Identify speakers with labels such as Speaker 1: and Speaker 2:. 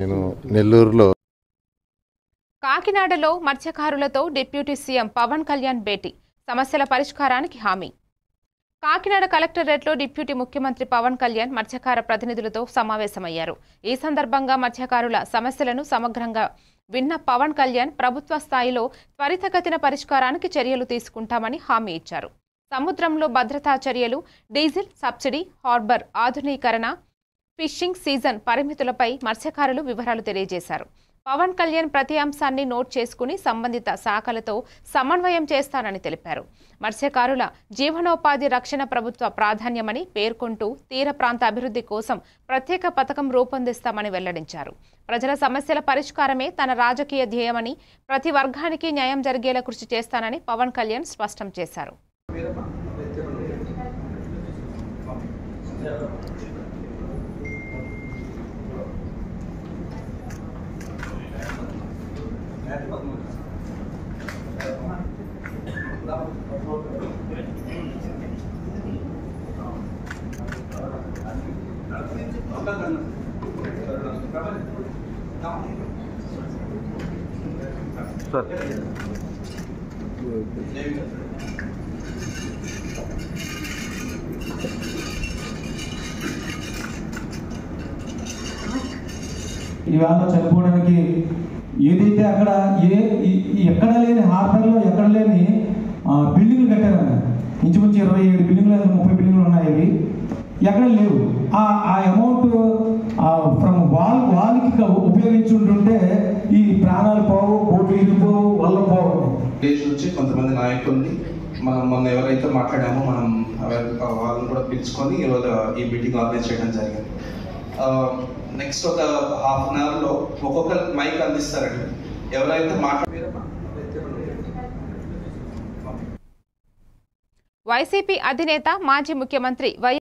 Speaker 1: నేను నెల్లూరులో
Speaker 2: కాకినాడలో మత్స్యకారులతో డిప్యూటీ సీఎం పవన్ కళ్యాణ్ భేటీ సమస్యల పరిష్కారానికి హామీ. కాకినాడ కలెక్టరేట్లో డిప్యూటీ ముఖ్యమంత్రి పవన్ కళ్యాణ్ మత్స్యకార ప్రతినిధులతో సమావేశమయ్యారు. ఈ సందర్భంగా మత్స్యకారుల సమస్యలను సమగ్రంగా విన్న పవన్ కళ్యాణ్ ప్రభుత్వ స్థాయిలో త్వరితగతిన పరిష్కారానికి చర్యలు తీసుకుంటామని హామీ ఇచ్చారు. సముద్రంలో భద్రతా చర్యలు, డీజిల్ సబ్సిడీ, హార్బర్ ఆధునీకరణ, ఫిషింగ్ సీజన్ పరిమితులపై మత్స్యకారులు వివరాలు తెలియజేశారు. పవన్ కళ్యాణ్ ప్రతి అంశాన్ని నోట్ చేసుకుని సంబంధిత శాఖలతో సమన్వయం చేస్తానని తెలిపారు. మత్స్యకారుల జీవనోపాధి రక్షణ ప్రభుత్వ ప్రాధాన్యమని పేర్కొంటూ తీర ప్రాంత అభివృద్ధి కోసం ప్రత్యేక పథకం రూపొందిస్తామని వెల్లడించారు. ప్రజల సమస్యల పరిష్కారమే తన రాజకీయ ధ్యేయమని, ప్రతి వర్గానికి న్యాయం జరిగేలా కృషి చేస్తానని పవన్ కళ్యాణ్ స్పష్టం చేశారు.
Speaker 3: ఇవాళ చనిపోవడానికి ఏదైతే అక్కడ ఎక్కడ లేని హార్బర్లో ఎక్కడ లేని బిల్డింగ్లు కట్టారన్న, ఇంచుమించు 27 బిల్డింగ్లు 30 బిల్డింగ్లు ఉన్నాయి. ఇవి ఎక్కడ లేవు. ఆ అమౌంట్ ఫ్రమ్ వాళ్ళకి ఉపయోగించుంటుంటే ఈ ప్రాణాలు పోవు, బోట్లు ఇరిగిపోవు, వల్ల పోవు.
Speaker 4: దేశం నుంచి కొంతమంది నాయకుల్ని మనం మొన్న ఎవరైతే మాట్లాడామో మనం వాళ్ళని కూడా పిలుచుకొని ఈరోజు ఈ మీటింగ్ ఆర్గనైజ్ చేయడం జరిగింది. నెక్స్ట్ ఒక హాఫ్ అన్ అవర్లో ఒక్కొక్క మైక్ అందిస్తారండి. ఎవరైతే
Speaker 2: వైసీపీ అధినేత మాజీ ముఖ్యమంత్రి వై